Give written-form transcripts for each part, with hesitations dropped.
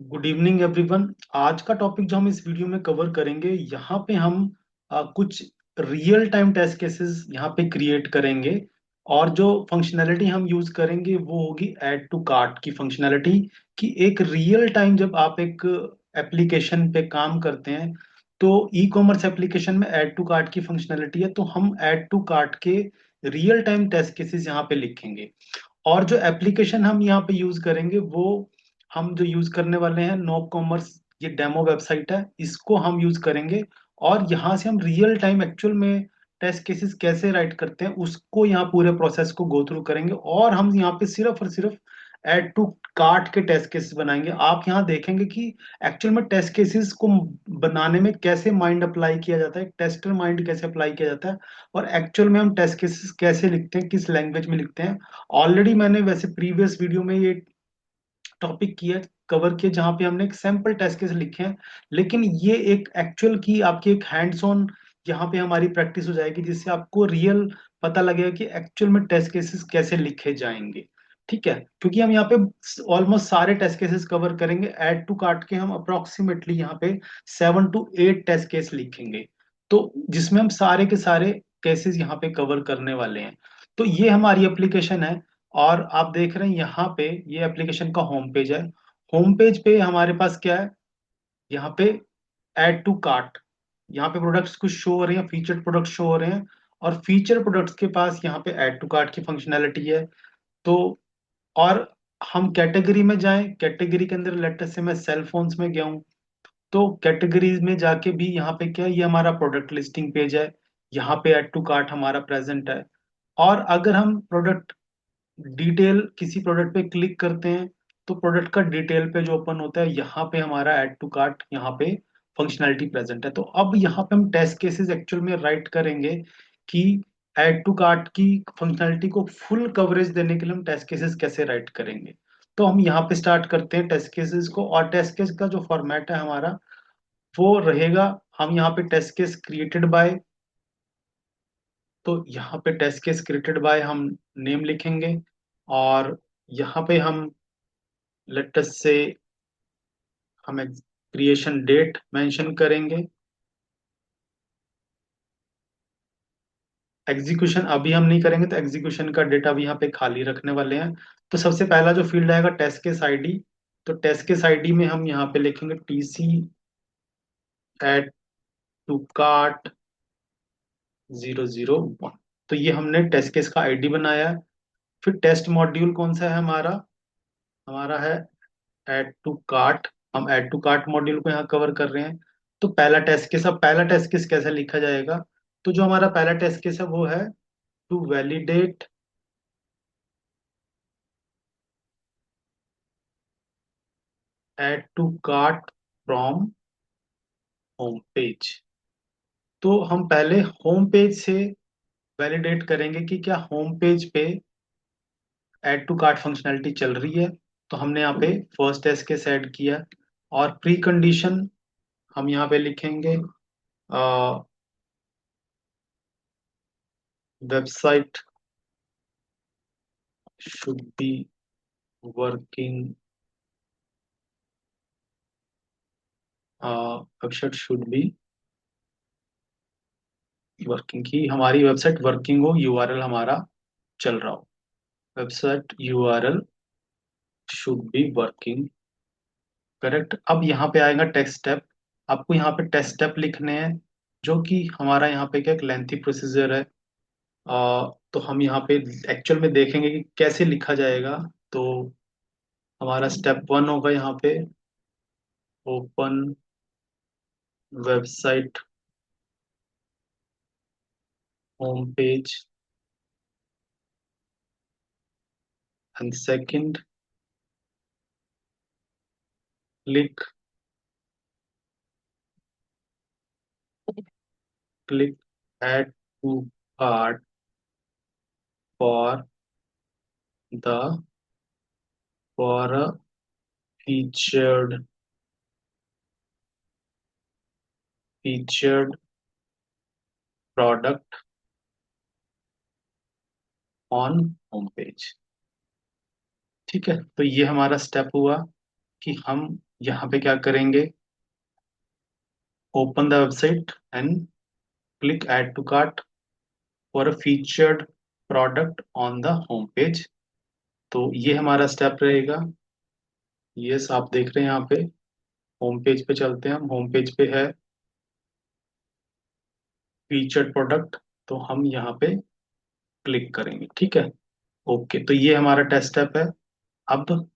Good evening everyone. आज का topic जो हम इस वीडियो में कवर करेंगे, यहाँ पे हम कुछ रियल टाइम टेस्ट केसेस यहाँ पे क्रिएट करेंगे। और जो फंक्शनैलिटी हम यूज करेंगे वो होगी ऐड टू कार्ट की फंक्शनैलिटी। कि एक रियल टाइम जब आप एक एप्लीकेशन पे काम करते हैं, तो ई कॉमर्स एप्लीकेशन में ऐड टू कार्ट की फंक्शनैलिटी है, तो हम ऐड टू कार्ट के रियल टाइम टेस्ट केसेस यहाँ पे लिखेंगे। और जो एप्लीकेशन हम यहाँ पे यूज करेंगे वो हम जो यूज करने वाले हैं नो कॉमर्स, ये डेमो वेबसाइट है, इसको हम यूज करेंगे। और यहाँ से हम रियल टाइम एक्चुअल में टेस्ट केसेस कैसे राइट करते हैं उसको यहाँ पूरे प्रोसेस को गो थ्रू करेंगे। और हम यहाँ पे सिर्फ और सिर्फ ऐड टू कार्ट के टेस्ट केसेस बनाएंगे। आप यहाँ देखेंगे कि एक्चुअल में टेस्ट केसेस को बनाने में कैसे माइंड अप्लाई किया जाता है, टेस्टर माइंड कैसे अप्लाई किया जाता है, और एक्चुअल में हम टेस्ट केसेस कैसे लिखते हैं, किस लैंग्वेज में लिखते हैं। ऑलरेडी मैंने वैसे प्रीवियस वीडियो में ये टॉपिक किया, कवर किया, जहां पे हमने एक सैंपल टेस्ट केस लिखे हैं। लेकिन ये एक एक्चुअल की आपकी एक हैंड्स ऑन यहाँ पे हमारी प्रैक्टिस हो जाएगी, जिससे आपको रियल पता लगेगा कि एक्चुअल में टेस्ट केसेस कैसे लिखे जाएंगे। ठीक है, क्योंकि हम यहाँ पे ऑलमोस्ट सारे टेस्ट केसेस कवर करेंगे। ऐड टू कार्ट के हम अप्रोक्सीमेटली यहाँ पे 7 to 8 टेस्ट केस लिखेंगे, तो जिसमें हम सारे के सारे केसेस यहाँ पे कवर करने वाले हैं। तो ये हमारी एप्लीकेशन है। और आप देख रहे हैं यहाँ पे ये एप्लीकेशन का होम पेज है। होम पेज पे हमारे पास क्या है, यहाँ पे ऐड टू कार्ट, यहाँ पे प्रोडक्ट्स कुछ शो हो रहे हैं, फीचर्ड प्रोडक्ट्स शो हो रहे हैं। और फीचर प्रोडक्ट्स के पास यहाँ पे ऐड टू कार्ट की फंक्शनैलिटी है। तो और हम कैटेगरी में जाएं, कैटेगरी के अंदर लेटर से मैं सेल फोन्स में गया हूँ, तो कैटेगरीज में जाके भी यहाँ पे क्या है, ये हमारा प्रोडक्ट लिस्टिंग पेज है। यहाँ पे ऐड टू कार्ट हमारा प्रेजेंट है। और अगर हम प्रोडक्ट डिटेल किसी प्रोडक्ट पे क्लिक करते हैं, तो प्रोडक्ट का डिटेल पे जो ओपन होता है, यहाँ पे हमारा ऐड टू कार्ट यहाँ पे फंक्शनैलिटी प्रेजेंट है। तो अब यहाँ पे हम टेस्ट केसेस एक्चुअल में राइट करेंगे कि ऐड टू कार्ट की फंक्शनैलिटी को फुल कवरेज देने के लिए हम टेस्ट केसेस कैसे राइट करेंगे। तो हम यहाँ पे स्टार्ट करते हैं टेस्ट केसेस को। और टेस्ट केस का जो फॉर्मेट है हमारा वो रहेगा, हम यहाँ पे टेस्ट केस क्रिएटेड बाय, तो यहाँ पे टेस्ट केस क्रिएटेड बाय हम नेम लिखेंगे। और यहाँ पे हम लेटेस्ट से हम क्रिएशन डेट मेंशन करेंगे। एग्जीक्यूशन अभी हम नहीं करेंगे, तो एग्जीक्यूशन का डेटा अभी यहाँ पे खाली रखने वाले हैं। तो सबसे पहला जो फील्ड आएगा टेस्ट केस आईडी, तो टेस्ट केस आईडी में हम यहाँ पे लिखेंगे TC ऐड टू कार्ट 001। तो ये हमने टेस्ट केस का आईडी बनाया है। फिर टेस्ट मॉड्यूल कौन सा है हमारा, हमारा है ऐड टू कार्ट। हम ऐड टू कार्ट मॉड्यूल को यहाँ कवर कर रहे हैं। तो पहला टेस्ट केस, अब पहला टेस्ट केस कैसे लिखा जाएगा, तो जो हमारा पहला टेस्ट केस है वो है to validate add to cart from home page. तो हम पहले होम पेज से वैलिडेट करेंगे कि क्या होम पेज पे ऐड टू कार्ट फंक्शनैलिटी चल रही है। तो हमने यहाँ पे फर्स्ट टेस्ट केस ऐड किया। और प्री कंडीशन हम यहाँ पे लिखेंगे website should be working, website should be working, की हमारी वेबसाइट वर्किंग हो, यूआरएल हमारा चल रहा हो। Website URL should be working, correct. अब यहाँ पे आएगा टेस्ट स्टेप। आपको यहाँ पे टेस्ट स्टेप लिखने हैं, जो कि हमारा यहाँ पे क्या एक लेंथी प्रोसीजर है। तो हम यहाँ पे एक्चुअल में देखेंगे कि कैसे लिखा जाएगा। तो हमारा स्टेप 1 होगा यहाँ पे open website home page, and second click click add to cart for the for a featured featured product on home page. ठीक है, तो ये हमारा स्टेप हुआ कि हम यहाँ पे क्या करेंगे, open the website and click add to cart for a featured product on the home page. तो ये हमारा स्टेप रहेगा। यस, आप देख रहे हैं यहाँ पे होम पेज पे चलते हैं हम। होम पेज पे है फीचर्ड प्रोडक्ट, तो हम यहाँ पे क्लिक करेंगे, ठीक है। ओके, तो ये हमारा टेस्ट स्टेप है। अब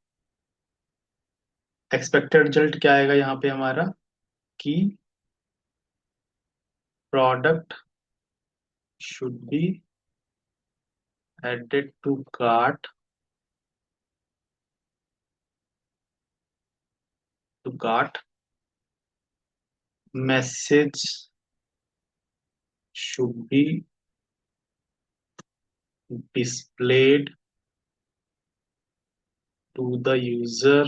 एक्सपेक्टेड रिजल्ट क्या आएगा यहाँ पे हमारा, कि product should be added to cart, to cart, message should be displayed to the user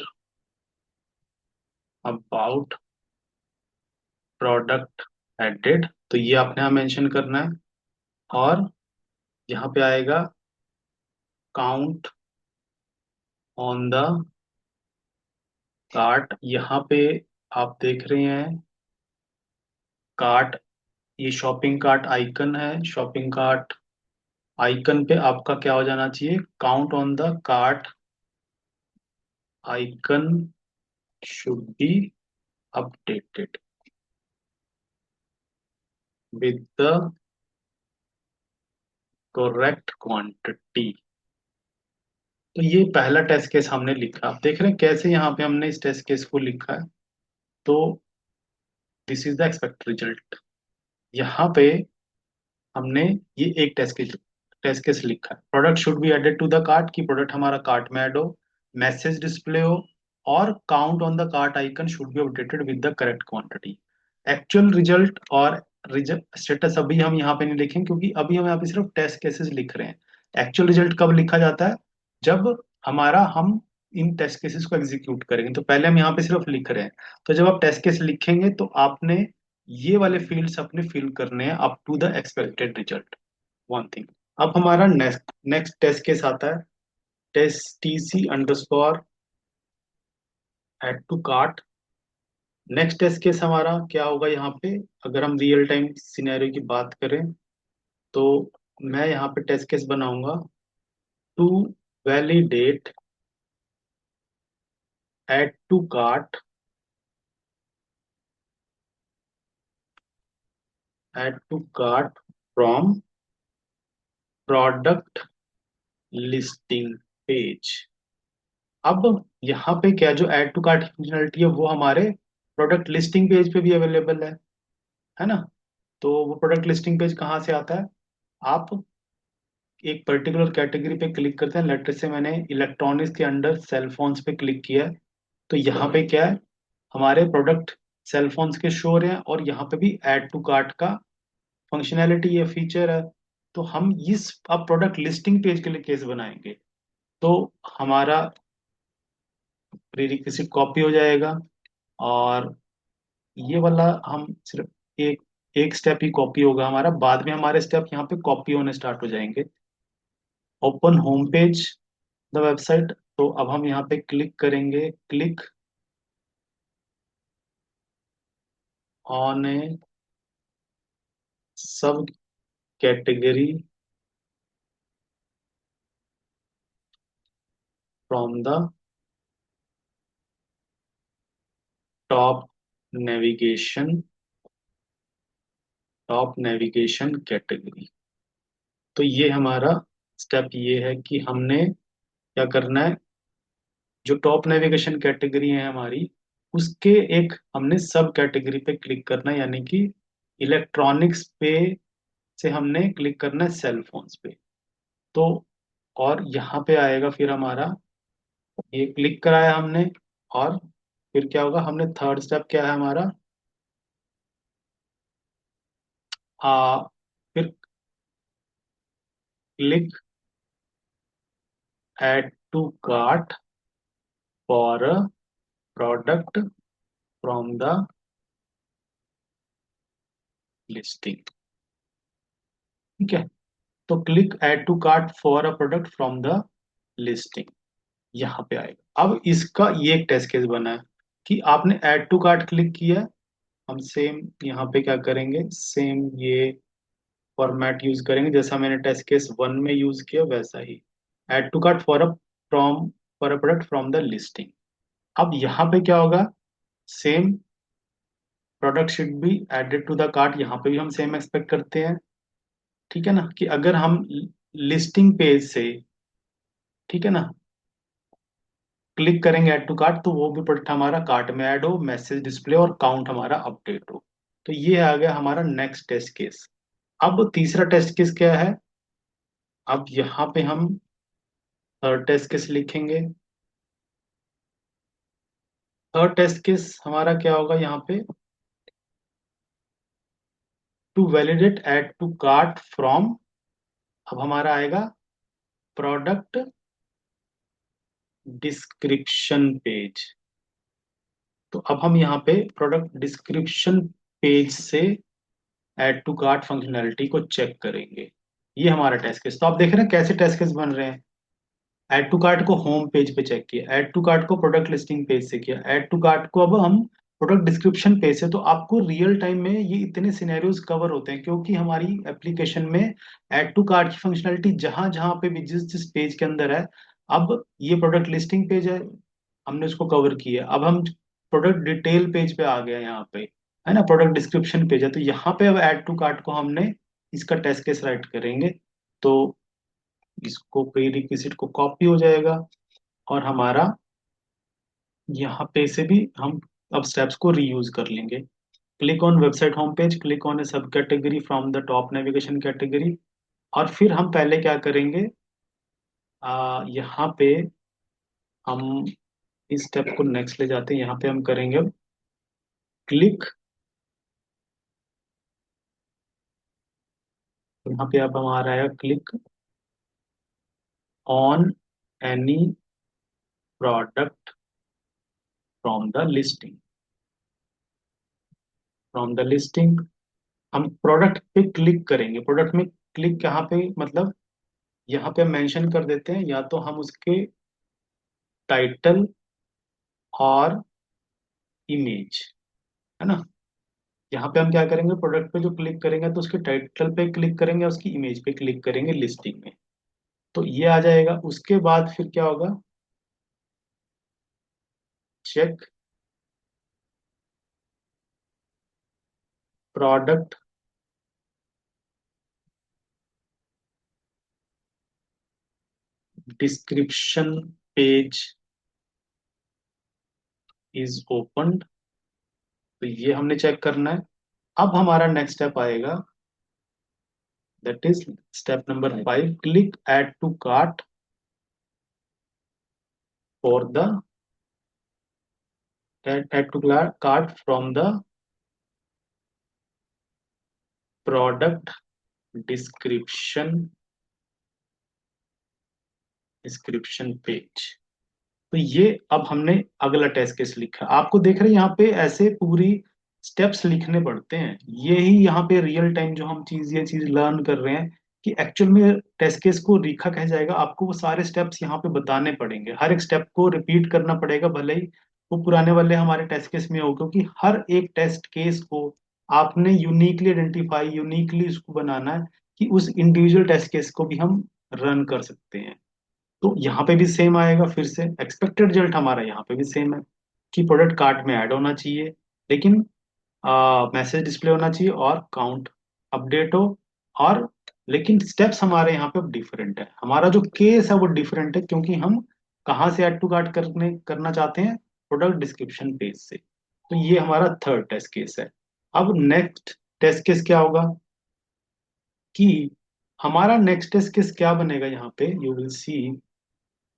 about product added। तो ये आपने यहाँ मेंशन करना है। और यहाँ पे आएगा काउंट ऑन द कार्ट। यहाँ पे आप देख रहे हैं कार्ट, ये शॉपिंग कार्ट आइकन है। शॉपिंग कार्ट आइकन पे आपका क्या हो जाना चाहिए, count on the cart icon should be updated with the correct quantity. तो ये पहला टेस्ट केस हमने लिखा। आप देख रहे हैं कैसे यहाँ पे हमने इस टेस्ट केस को लिखा है। तो this is the expect result. यहाँ पे हमने ये एक टेस्ट केस लिखा है, product should be added to the cart, की प्रोडक्ट हमारा कार्ट में ऐड हो, मैसेज डिस्प्ले हो, और count on the cart icon should be updated with the correct quantity. Actual result और स्टेटस अभी हम यहाँ पे नहीं लिखेंगे, क्योंकि अभी हम यहाँ पे सिर्फ टेस्ट केसेस लिख रहे हैं। एक्चुअल रिजल्ट कब लिखा जाता है, जब हमारा हम इन टेस्ट केसेस को एग्जीक्यूट करेंगे। तो पहले हम यहाँ पे सिर्फ लिख रहे हैं। तो जब आप टेस्ट केस लिखेंगे तो आपने ये वाले फील्ड्स अपने फिल करने हैं up to the expected result, one thing. अब हमारा नेक्स्ट नेक्स्ट टेस्ट केस आता है, test TC_, add to cart. Next test case हमारा क्या होगा यहाँ पे, अगर हम रियल टाइम सिनेरियो की बात करें, तो मैं यहाँ पे टेस्ट केस बनाऊंगा, to validate add to cart, add to cart from product listing page. अब यहाँ पे क्या, जो ऐड टू कार्ट फंक्शनलिटी है वो हमारे प्रोडक्ट लिस्टिंग पेज पे भी अवेलेबल है ना। तो वो प्रोडक्ट लिस्टिंग पेज कहाँ से आता है, आप एक पर्टिकुलर कैटेगरी पे क्लिक करते हैं। लेटर से मैंने इलेक्ट्रॉनिक्स के अंडर सेल फोन्स पे क्लिक किया है, तो यहाँ पे क्या है, हमारे प्रोडक्ट सेल फोन्स के शो हो रहे हैं, और यहाँ पे भी ऐड टू कार्ट का फंक्शनैलिटी या फीचर है। तो हम इस अब प्रोडक्ट लिस्टिंग पेज के लिए केस बनाएंगे, तो हमारा प्री रिक्विजिट कॉपी हो जाएगा। और ये वाला हम सिर्फ एक एक स्टेप ही कॉपी होगा हमारा, बाद में हमारे स्टेप यहाँ पे कॉपी होने स्टार्ट हो जाएंगे। Open home page the website, तो अब हम यहाँ पे क्लिक करेंगे, क्लिक ऑन ए सब category from the top navigation, top navigation category. तो ये हमारा स्टेप ये है कि हमने क्या करना है, जो टॉप नेविगेशन कैटेगरी है हमारी, उसके एक हमने सब कैटेगरी पे क्लिक करना है, यानी कि इलेक्ट्रॉनिक्स पे से हमने क्लिक करना है सेल फोन्स पे। तो और यहाँ पे आएगा फिर हमारा, ये क्लिक कराया हमने, और फिर क्या होगा, हमने थर्ड स्टेप क्या है हमारा, फिर click add to cart for product from the listing, ठीक है। तो click add to cart for a product from the listing, यहाँ पे आएगा। अब इसका ये एक टेस्ट केस बना है। कि आपने ऐड टू कार्ट क्लिक किया, हम सेम यहाँ पे क्या करेंगे, सेम ये फॉर्मेट यूज करेंगे जैसा मैंने टेस्ट केस 1 में यूज किया वैसा ही। Add to cart for a product from the listing. अब यहाँ पे क्या होगा, same product should be added to the cart, यहाँ पे भी हम सेम एक्सपेक्ट करते हैं। ठीक है ना, कि अगर हम लिस्टिंग पेज से, ठीक है ना, क्लिक करेंगे ऐड टू कार्ट, तो वो भी प्रोडक्ट हमारा कार्ट में ऐड हो, मैसेज डिस्प्ले और काउंट हमारा अपडेट हो। तो ये आ गया हमारा नेक्स्ट टेस्ट केस। अब तीसरा टेस्ट केस क्या है, अब यहाँ पे हम थर्ड टेस्ट केस लिखेंगे। थर्ड टेस्ट केस हमारा क्या होगा यहाँ पे, to validate add to cart from, अब हमारा आएगा प्रोडक्ट डिस्क्रिप्शन पेज। तो अब हम यहाँ पे प्रोडक्ट डिस्क्रिप्शन पेज से ऐड टू कार्ट फंक्शनैलिटी को चेक करेंगे। ये हमारा टेस्ट केस। तो आप देख रहे हैं कैसे टेस्ट केस बन रहे हैं। ऐड टू कार्ट को होम पेज पे चेक किया, ऐड टू कार्ट को प्रोडक्ट लिस्टिंग पेज से किया, ऐड टू कार्ट को अब हम प्रोडक्ट डिस्क्रिप्शन पेज से। तो आपको रियल टाइम में ये इतने सिनेरियोज कवर होते हैं क्योंकि हमारी एप्लीकेशन में ऐड टू कार्ट की फंक्शनलिटी जहां जहां पे भी जिस जिस पेज के अंदर है। अब ये प्रोडक्ट लिस्टिंग पेज है, हमने उसको कवर किया। अब हम प्रोडक्ट डिटेल पेज पे आ गए यहाँ पे, है ना, प्रोडक्ट डिस्क्रिप्शन पेज है, तो यहाँ पे अब ऐड टू कार्ट को हमने इसका टेस्ट केस राइट करेंगे। तो इसको प्री रिक्विजिट को कॉपी हो जाएगा और हमारा यहाँ पे से भी हम अब स्टेप्स को रीयूज कर लेंगे। Click on website home page, click on a सब category from the top navigation category. और फिर हम पहले क्या करेंगे, यहाँ पे हम इस स्टेप को नेक्स्ट ले जाते हैं। यहाँ पे हम करेंगे अब क्लिक, यहाँ पे अब हमारा आया click on any product from the listing, from the listing. हम प्रोडक्ट पे क्लिक करेंगे। प्रोडक्ट में क्लिक कहाँ पे, मतलब यहाँ पे हम मेंशन कर देते हैं या तो हम उसके टाइटल और इमेज, है ना। यहाँ पे हम क्या करेंगे, प्रोडक्ट पे जो क्लिक करेंगे तो उसके टाइटल पे क्लिक करेंगे, उसकी इमेज पे क्लिक करेंगे लिस्टिंग में। तो ये आ जाएगा। उसके बाद फिर क्या होगा, check product description page is opened. तो ये हमने चेक करना है। अब हमारा नेक्स्ट स्टेप आएगा, that is step number 5, click add to cart for the add to cart from the product description description page. तो ये अब हमने अगला टेस्ट केस लिखा। आपको देख रहे हैं यहाँ पे ऐसे पूरी स्टेप्स लिखने पड़ते हैं। यही यहाँ पे रियल टाइम जो हम चीज ये चीज लर्न कर रहे हैं कि एक्चुअल में टेस्ट केस को लिखा कह जाएगा, आपको वो सारे स्टेप्स यहाँ पे बताने पड़ेंगे, हर एक स्टेप को रिपीट करना पड़ेगा, भले ही वो पुराने वाले हमारे टेस्ट केस में हो, क्योंकि हर एक टेस्ट केस को आपने यूनिकली आइडेंटिफाई, यूनिकली उसको बनाना है कि उस इंडिविजुअल टेस्ट केस को भी हम रन कर सकते हैं। तो यहाँ पे भी सेम आएगा, फिर से एक्सपेक्टेड रिजल्ट हमारा यहाँ पे भी सेम है कि प्रोडक्ट कार्ट में ऐड होना चाहिए, लेकिन मैसेज डिस्प्ले होना चाहिए और काउंट अपडेट हो। और लेकिन स्टेप्स हमारे यहाँ पे डिफरेंट है, हमारा जो केस है वो डिफरेंट है, क्योंकि हम कहाँ से ऐड टू कार्ट करना चाहते हैं, प्रोडक्ट डिस्क्रिप्शन पेज से। तो ये हमारा थर्ड टेस्ट केस है। अब नेक्स्ट टेस्ट केस क्या होगा, कि हमारा नेक्स्ट टेस्ट केस क्या बनेगा, यहाँ पे यू विल सी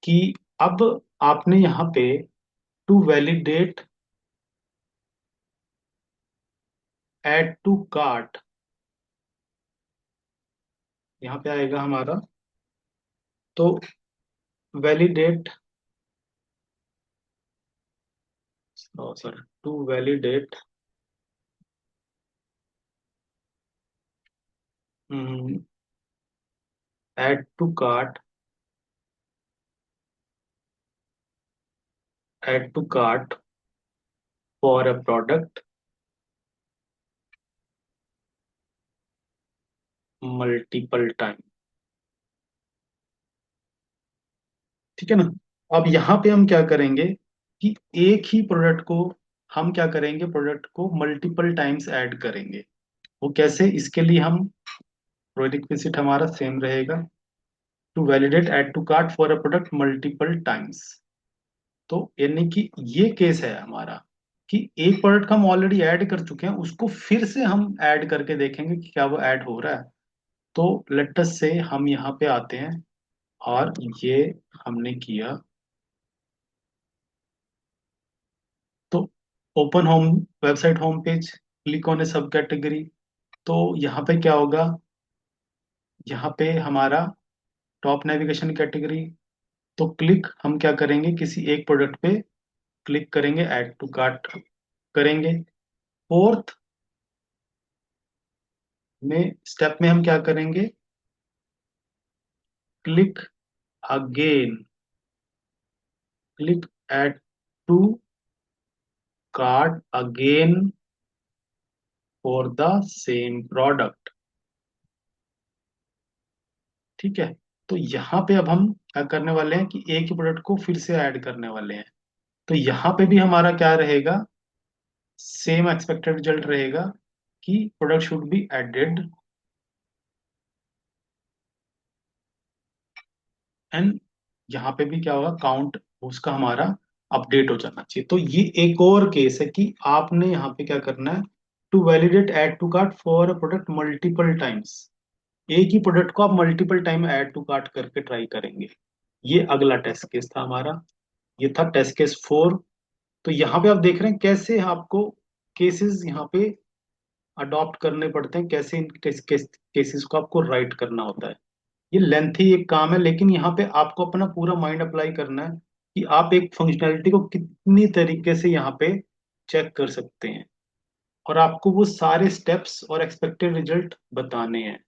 कि अब आपने यहाँ पे to validate add to cart, यहाँ पे आएगा हमारा। तो validate, sorry, to validate add to cart, add to cart for a product multiple time. ठीक है ना। अब यहाँ पे हम क्या करेंगे कि एक ही प्रोडक्ट को हम क्या करेंगे, प्रोडक्ट को मल्टीपल टाइम्स ऐड करेंगे। वो कैसे, इसके लिए हम प्रोडिक्विजिट हमारा सेम रहेगा, to validate add to cart for a product multiple times. तो यानी कि ये केस है हमारा कि एक प्रोडक्ट हम ऑलरेडी ऐड कर चुके हैं, उसको फिर से हम ऐड करके देखेंगे कि क्या वो ऐड हो रहा है। तो लेट अस से हम यहाँ पे आते हैं और ये हमने किया, तो open home, website home page, click on a सब कैटेगरी। तो यहाँ पे क्या होगा, यहाँ पे हमारा टॉप नेविगेशन कैटेगरी। तो क्लिक हम क्या करेंगे, किसी एक प्रोडक्ट पे क्लिक करेंगे, ऐड टू कार्ट करेंगे। फोर्थ में स्टेप में हम क्या करेंगे, click again, click add to cart again for the same product. ठीक है। तो यहाँ पे अब हम क्या करने वाले हैं कि एक ही प्रोडक्ट को फिर से ऐड करने वाले हैं। तो यहाँ पे भी हमारा क्या रहेगा, सेम एक्सपेक्टेड रिजल्ट रहेगा कि product should be added and यहाँ पे भी क्या होगा, काउंट उसका हमारा अपडेट हो जाना चाहिए। तो ये एक और केस है कि आपने यहाँ पे क्या करना है, to validate add to cart for a product multiple times. एक ही प्रोडक्ट को आप multiple time add to cart करके ट्राई करेंगे। ये अगला टेस्ट केस था हमारा, ये था टेस्ट केस 4। तो यहाँ पे आप देख रहे हैं कैसे आपको केसेस यहाँ पे अडॉप्ट करने पड़ते हैं, कैसे इन केसेस को आपको राइट करना होता है। ये लेंथी एक काम है, लेकिन यहाँ पे आपको अपना पूरा माइंड अप्लाई करना है कि आप एक फंक्शनैलिटी को कितनी तरीके से यहाँ पे चेक कर सकते हैं, और आपको वो सारे स्टेप्स और एक्सपेक्टेड रिजल्ट बताने हैं।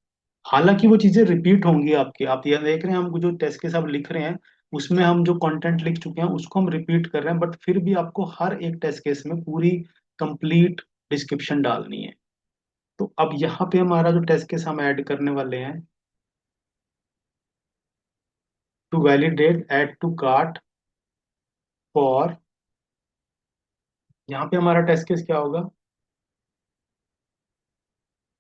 हालांकि वो चीजें रिपीट होंगी आपकी, आप ये देख रहे हैं हम जो टेस्ट केस आप लिख रहे हैं उसमें हम जो कंटेंट लिख चुके हैं उसको हम रिपीट कर रहे हैं, बट फिर भी आपको हर एक टेस्ट केस में पूरी कंप्लीट डिस्क्रिप्शन डालनी है। तो अब यहाँ पे हमारा जो टेस्ट केस हम ऐड करने वाले हैं, to validate add to cart for, यहाँ पे हमारा टेस्ट केस क्या होगा,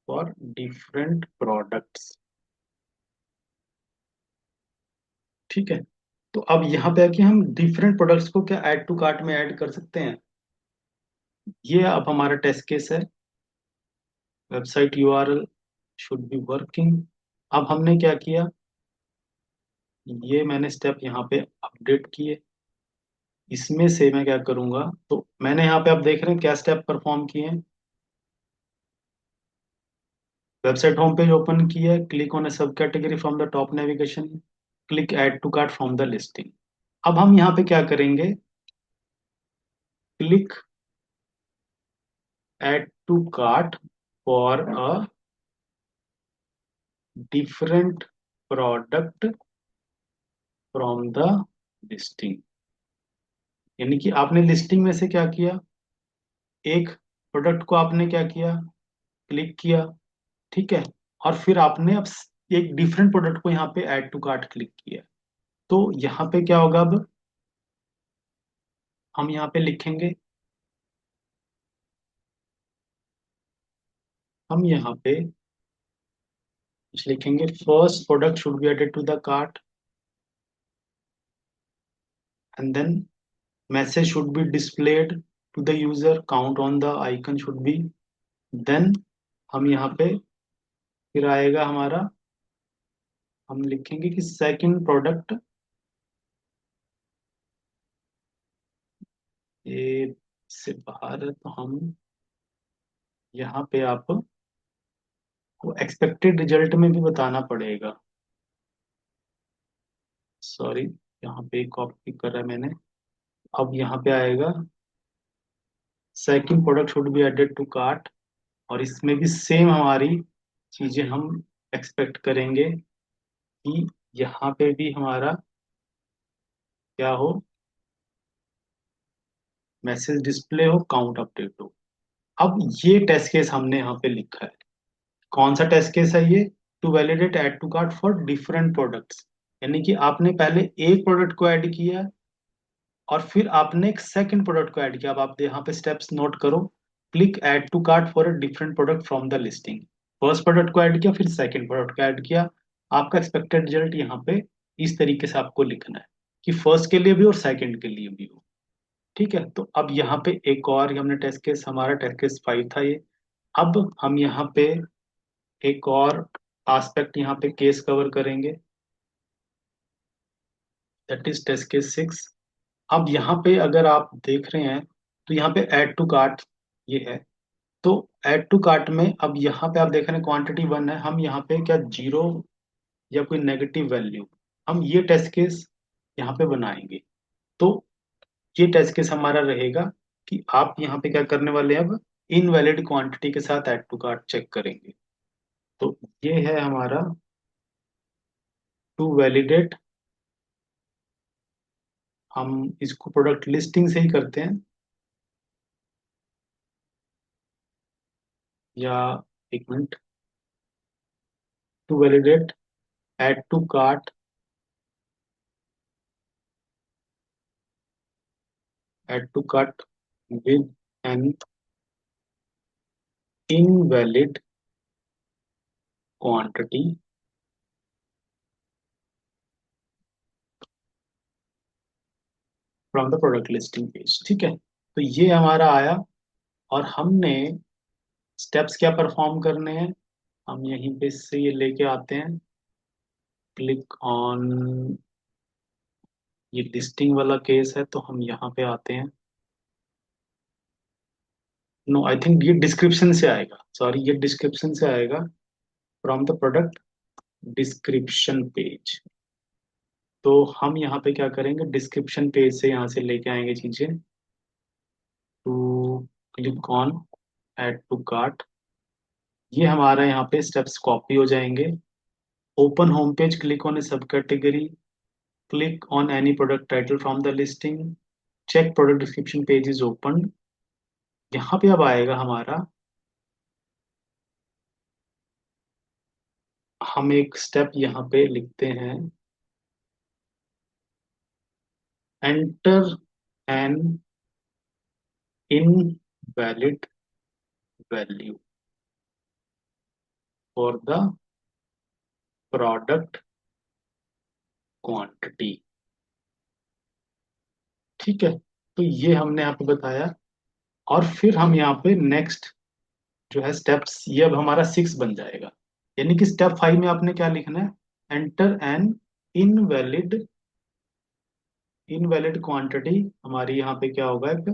फॉर डिफरेंट प्रोडक्ट्स। ठीक है। तो अब यहाँ पे आके हम डिफरेंट प्रोडक्ट्स को क्या ऐड टू कार्ट में ऐड कर सकते हैं। ये अब हमारा टेस्ट केस है, website URL should be working. अब हमने क्या किया, ये मैंने स्टेप यहाँ पे अपडेट किए। इसमें से मैं क्या करूंगा, तो मैंने यहाँ पे आप देख रहे हैं क्या स्टेप परफॉर्म किए हैं। वेबसाइट होम पेज ओपन किया है, क्लिक ऑन ए सब category from the top navigation, click add to cart from the listing. अब हम यहाँ पे क्या करेंगे, click add to cart for a different product from the listing. यानी कि आपने लिस्टिंग में से क्या किया, एक प्रोडक्ट को आपने क्या किया, क्लिक किया। ठीक है। और फिर आपने अब एक डिफरेंट प्रोडक्ट को यहाँ पे ऐड टू कार्ट क्लिक किया। तो यहाँ पे क्या होगा, अब हम यहाँ पे लिखेंगे, हम यहाँ पे लिखेंगे first product should be added to the cart and then message should be displayed to the user, count on the icon should be, then हम यहाँ पे फिर आएगा हमारा, हम लिखेंगे कि सेकंड प्रोडक्ट ए से बाहर है, तो हम यहाँ पे आपको एक्सपेक्टेड रिजल्ट में भी बताना पड़ेगा। सॉरी, यहाँ पे कॉपी करा मैंने। अब यहाँ पे आएगा second product should be added to cart, और इसमें भी सेम हमारी चीजें हम एक्सपेक्ट करेंगे कि यहाँ पे भी हमारा क्या हो, मैसेज डिस्प्ले हो, काउंट अपडेट हो। अब ये टेस्ट केस हमने यहाँ पे लिखा है। कौन सा टेस्ट केस है ये? To validate add to cart for different products. यानी कि आपने पहले एक प्रोडक्ट को ऐड किया और फिर आपने एक सेकंड प्रोडक्ट को ऐड किया। अब आप यहाँ पे स्टेप्स नोट करो। Click add to cart for a different product from the listing. First product को ऐड किया, फिर सेकंड प्रोडक्ट को ऐड किया। आपका एक्सपेक्टेड रिजल्ट यहाँ पे इस तरीके से आपको लिखना है कि फर्स्ट के लिए भी और सेकंड के लिए भी हो। ठीक है, तो अब यहाँ पे एक और हमने टेस्ट केस, हमारा टेस्ट केस 5 था ये। अब हम यहाँ पे एक और एस्पेक्ट यहाँ पे केस कवर करेंगे, दैट इज टेस्ट केस 6। अब यहाँ पे अगर आप देख रहे हैं तो यहाँ पे ऐड टू कार्ट ये है। तो ऐड टू कार्ट में अब यहाँ पे आप देख रहे हैं क्वांटिटी 1 है। हम यहाँ पे क्या जीरो या कोई नेगेटिव वैल्यू, हम ये टेस्ट केस यहाँ पे बनाएंगे। तो ये टेस्ट केस हमारा रहेगा कि आप यहाँ पे क्या करने वाले हैं, अब इनवैलिड क्वांटिटी के साथ ऐड टू कार्ट चेक करेंगे। तो ये है हमारा टू वैलिडेट। हम इसको प्रोडक्ट लिस्टिंग से ही करते हैं, या एक minute, to validate add to cart, add to cart with an invalid quantity from the product listing page. ठीक है, तो ये हमारा आया और हमने स्टेप्स क्या परफॉर्म करने हैं, हम यहीं पे से ये लेके आते हैं। क्लिक ऑन, ये लिस्टिंग वाला केस है तो हम यहाँ पे आते हैं। नो, आई थिंक ये डिस्क्रिप्शन से आएगा, सॉरी ये डिस्क्रिप्शन से आएगा, from the product description page. तो हम यहाँ पे क्या करेंगे, डिस्क्रिप्शन पेज से यहाँ से लेके आएंगे चीजें। To click on add to cart, ये हमारा यहाँ पे स्टेप्स कॉपी हो जाएंगे। Open home page, click on a सब category, click on any product title from the listing, check product description page is open. यहाँ पे अब आएगा हमारा, हम एक स्टेप यहाँ पे लिखते हैं, enter N invalid value for the product quantity. ठीक है, तो ये हमने यहाँ पे बताया। और फिर हम यहाँ पे नेक्स्ट जो है स्टेप्स, ये अब हमारा 6 बन जाएगा। यानी कि स्टेप 5 में आपने क्या लिखना है, enter N invalid, invalid quantity हमारी यहाँ पे क्या होगा, एक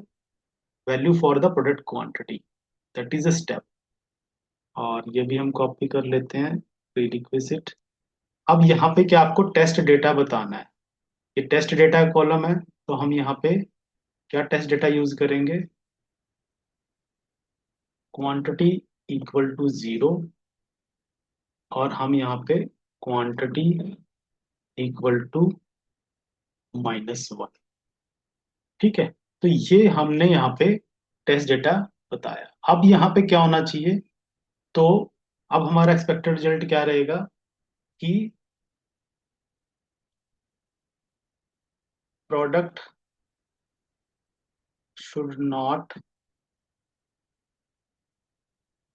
value for the product quantity, that is a step. और ये भी हम कॉपी कर लेते हैं, प्रीरिक्विजिट। अब यहाँ पे क्या आपको टेस्ट डेटा बताना है, ये टेस्ट डेटा कॉलम है। तो हम यहाँ पे क्या टेस्ट डेटा यूज करेंगे, क्वांटिटी इक्वल टू 0, और हम यहाँ पे क्वांटिटी इक्वल टू -1। ठीक है, तो ये हमने यहाँ पे टेस्ट डेटा बताया। अब यहाँ पे क्या होना चाहिए, तो अब हमारा एक्सपेक्टेड रिजल्ट क्या रहेगा कि product should not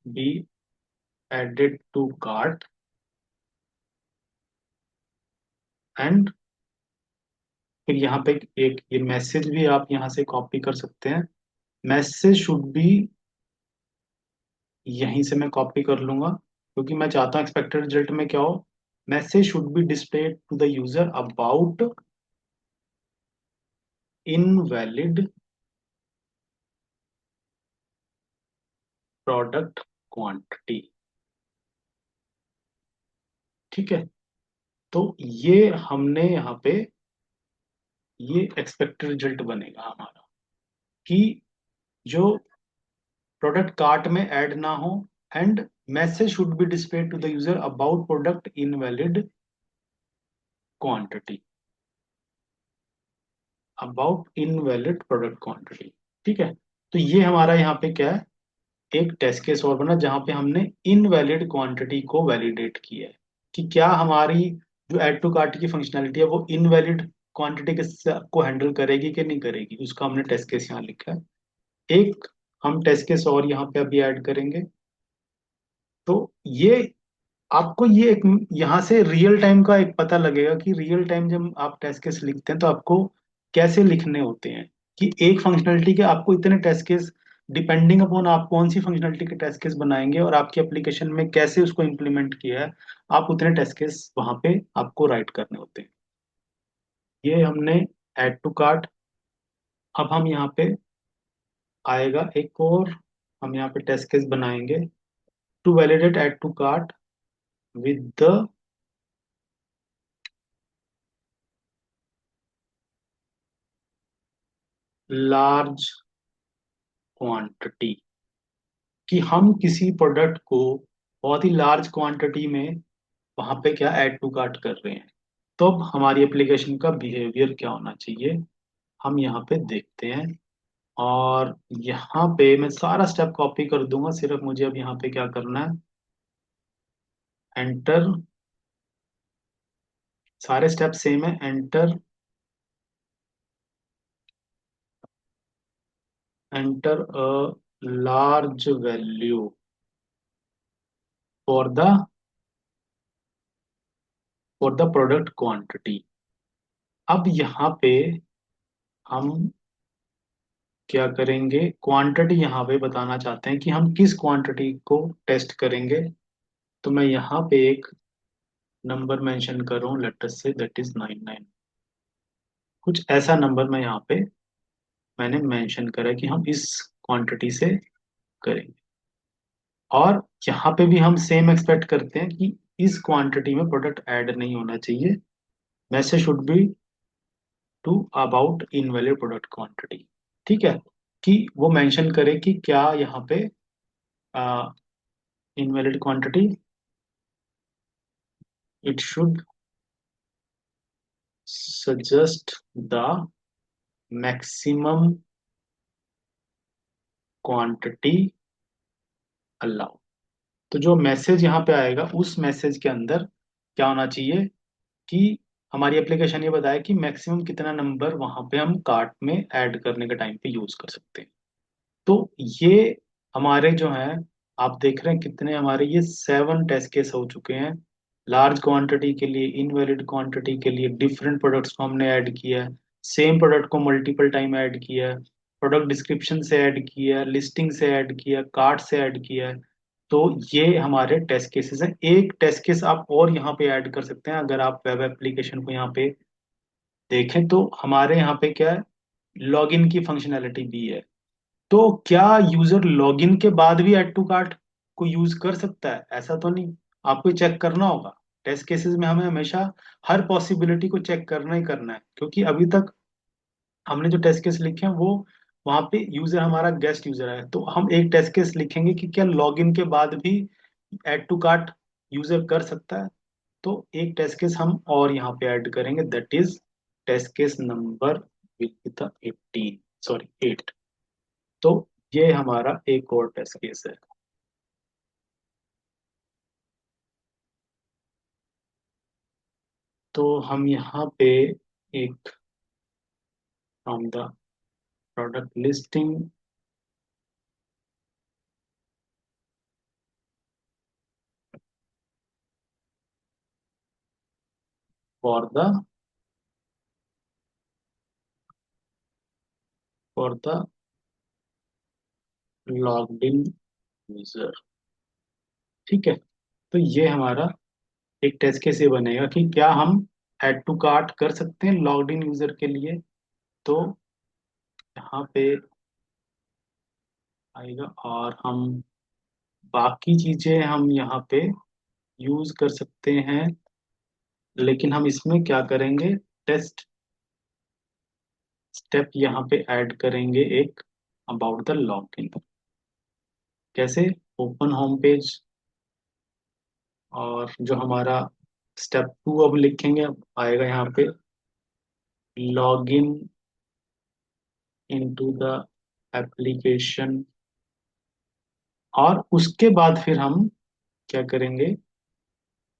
be added to cart and, फिर यहाँ पे एक ये मैसेज भी आप यहाँ से कॉपी कर सकते हैं। मैसेज शुड बी, यहीं से मैं कॉपी कर लूंगा क्योंकि मैं चाहता हूँ एक्सपेक्टेड रिजल्ट में क्या हो, message should be displayed to the user about invalid product quantity. ठीक है, तो ये हमने यहाँ पे, ये एक्सपेक्टेड रिजल्ट बनेगा हमारा कि जो प्रोडक्ट कार्ट में ऐड ना हो, and message should be displayed to the user about product invalid quantity, about invalid product quantity. ठीक है। तो ये हमारा यहाँ पे क्या है, एक टेस्ट केस और बना जहां पे हमने इनवैलिड क्वांटिटी को वैलिडेट किया है कि क्या हमारी जो ऐड टू कार्ट की फंक्शनैलिटी है वो इनवैलिड क्वांटिटी के को हैंडल करेगी कि नहीं करेगी, उसका हमने टेस्ट केस यहाँ लिखा है। एक हम टेस्ट केस और यहाँ पे अभी ऐड करेंगे। तो ये आपको ये एक यहाँ से रियल टाइम का एक पता लगेगा कि रियल टाइम जब आप टेस्ट केस लिखते हैं तो आपको कैसे लिखने होते हैं, कि एक फंक्शनलिटी के आपको इतने टेस्ट केस, डिपेंडिंग अपॉन आप कौन सी फंक्शनलिटी के टेस्ट केस बनाएंगे और आपकी एप्लीकेशन में कैसे उसको इम्प्लीमेंट किया है, आप उतने टेस्ट केस वहां पे आपको राइट करने होते हैं। ये हमने ऐड टू कार्ट। अब हम यहाँ पे आएगा एक और, हम यहाँ पे टेस्ट केस बनाएंगे to validate add to cart with the large quantity, कि हम किसी प्रोडक्ट को बहुत ही लार्ज क्वांटिटी में वहां पे क्या ऐड टू कार्ट कर रहे हैं। तो अब हमारी एप्लीकेशन का बिहेवियर क्या होना चाहिए, हम यहाँ पे देखते हैं। और यहाँ पे मैं सारा स्टेप कॉपी कर दूंगा, सिर्फ मुझे अब यहाँ पे क्या करना है, एंटर। सारे स्टेप सेम है, enter, enter a large value for the product quantity. अब यहाँ पे हम क्या करेंगे, क्वांटिटी यहाँ पे बताना चाहते हैं कि हम किस क्वांटिटी को टेस्ट करेंगे। तो मैं यहाँ पे एक नंबर मेंशन कर रहा हूँ, let us say that is 99। कुछ ऐसा नंबर मैं यहाँ पे मैंने मेंशन करा है कि हम इस क्वांटिटी से करेंगे। और यहाँ पे भी हम सेम एक्सपेक्ट करते हैं कि इस क्वांटिटी में प्रोडक्ट ऐड नहीं होना चाहिए। Message should be to about invalid product quantity. ठीक है, कि वो मेंशन करे कि क्या यहाँ पे invalid quantity, it should suggest the maximum quantity allowed। तो जो मैसेज यहाँ पे आएगा उस मैसेज के अंदर क्या होना चाहिए, कि हमारी एप्लीकेशन ये बताए कि मैक्सिमम कितना नंबर वहां पे हम कार्ट में ऐड करने के टाइम पे यूज कर सकते हैं। तो ये हमारे जो हैं, आप देख रहे हैं कितने हमारे ये 7 टेस्ट केस हो चुके हैं। लार्ज क्वांटिटी के लिए, इनवैलिड क्वांटिटी के लिए, डिफरेंट प्रोडक्ट्स को हमने ऐड किया है, सेम प्रोडक्ट को मल्टीपल टाइम ऐड किया है, प्रोडक्ट डिस्क्रिप्शन से ऐड किया, लिस्टिंग से ऐड किया, कार्ट से ऐड किया है। तो ये हमारे टेस्ट केसेस हैं। एक टेस्ट केस आप और यहाँ पे ऐड कर सकते हैं, अगर आप वेब एप्लीकेशन को यहाँ पे देखें तो हमारे यहाँ पे क्या है, लॉगिन की फंक्शनैलिटी भी है। तो क्या यूजर लॉगिन के बाद भी ऐड टू कार्ट को यूज कर सकता है? ऐसा तो नहीं, आपको चेक करना होगा। टेस्ट केसेस में हमें हमेशा हर पॉसिबिलिटी को चेक करना ही करना है, क्योंकि अभी तक हमने जो टेस्ट केस लिखे हैं वो वहां पे यूजर हमारा गेस्ट यूजर है। तो हम एक टेस्ट केस लिखेंगे कि क्या लॉगिन के बाद भी ऐड टू कार्ट यूजर कर सकता है। तो एक टेस्ट केस हम और यहाँ पे ऐड करेंगे, that is test case number with 18, sorry 8। तो ये हमारा एक और टेस्ट केस है। तो हम यहाँ पे एक from the product listing for the logged in user. ठीक है, तो ये हमारा एक टेस्ट केस ये बनेगा कि क्या हम ऐड टू कार्ट कर सकते हैं लॉग्ड इन यूजर के लिए। तो यहाँ पे आएगा और हम बाकी चीजें हम यहाँ पे यूज कर सकते हैं, लेकिन हम इसमें क्या करेंगे, टेस्ट स्टेप यहाँ पे ऐड करेंगे एक अबाउट द लॉगिन। कैसे, ओपन होम पेज, और जो हमारा स्टेप 2 अब लिखेंगे, अब आएगा यहाँ पे लॉगिन इनटू द एप्लीकेशन, और उसके बाद फिर हम क्या करेंगे,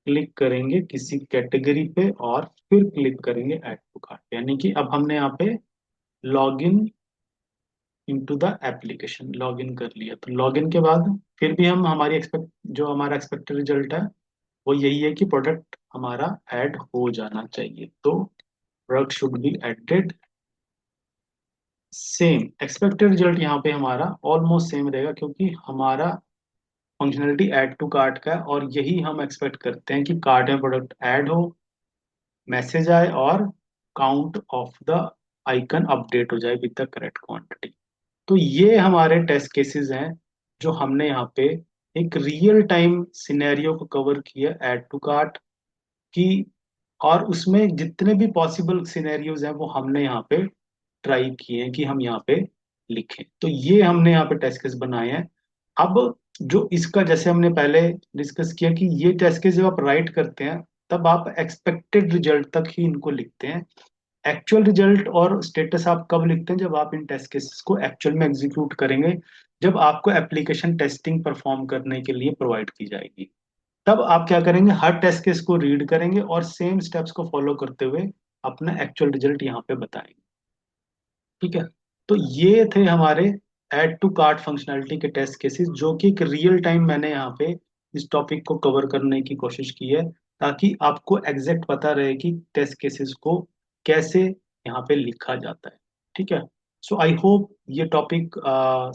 क्लिक करेंगे किसी कैटेगरी पे और फिर क्लिक करेंगे ऐड टू कार्ट। यानी कि अब हमने यहाँ पे log in into the application log in कर लिया। तो लॉग इन के बाद फिर भी हम हमारी एक्सपेक्ट जो हमारा एक्सपेक्टेड रिजल्ट है वो यही है कि प्रोडक्ट हमारा ऐड हो जाना चाहिए। तो product should be added, same expected result यहाँ पे हमारा ऑलमोस्ट सेम रहेगा, क्योंकि हमारा फंक्शनलिटी ऐड टू कार्ट का है और यही हम एक्सपेक्ट करते हैं कि कार्ट में प्रोडक्ट ऐड हो, मैसेज आए और count of the icon update हो जाए विद द करेक्ट क्वांटिटी। तो ये हमारे टेस्ट केसेस हैं जो हमने यहाँ पे एक रियल टाइम सिनेरियो को कवर किया ऐड टू कार्ट की, और उसमें जितने भी पॉसिबल सिनेरियोज हैं वो हमने यहाँ पे ट्राई किए हैं कि हम यहाँ पे लिखें। तो ये हमने यहाँ पे टेस्ट केस बनाए हैं। अब जो इसका, जैसे हमने पहले डिस्कस किया कि ये टेस्ट केस जब आप राइट करते हैं तब आप एक्सपेक्टेड रिजल्ट तक ही इनको लिखते हैं। एक्चुअल रिजल्ट और स्टेटस आप कब लिखते हैं, जब आप इन टेस्ट केसेस को एक्चुअल में एग्जीक्यूट करेंगे, जब आपको एप्लीकेशन टेस्टिंग परफॉर्म करने के लिए प्रोवाइड की जाएगी। तब आप क्या करेंगे, हर टेस्ट केस को रीड करेंगे और सेम स्टेप्स को फॉलो करते हुए अपना एक्चुअल रिजल्ट यहाँ पे बताएंगे। ठीक है। तो ये थे हमारे ऐड टू कार्ट फंक्शनैलिटी के टेस्ट केसेस, जो कि एक रियल टाइम मैंने यहाँ पे इस टॉपिक को कवर करने की कोशिश की है, ताकि आपको एग्जैक्ट पता रहे कि टेस्ट केसेस को कैसे यहाँ पे लिखा जाता है। ठीक है। सो आई होप ये टॉपिक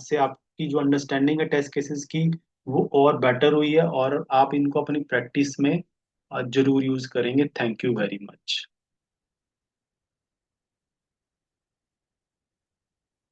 से आपकी जो अंडरस्टैंडिंग है टेस्ट केसेस की वो और बेटर हुई है, और आप इनको अपनी प्रैक्टिस में जरूर यूज करेंगे। Thank you very much.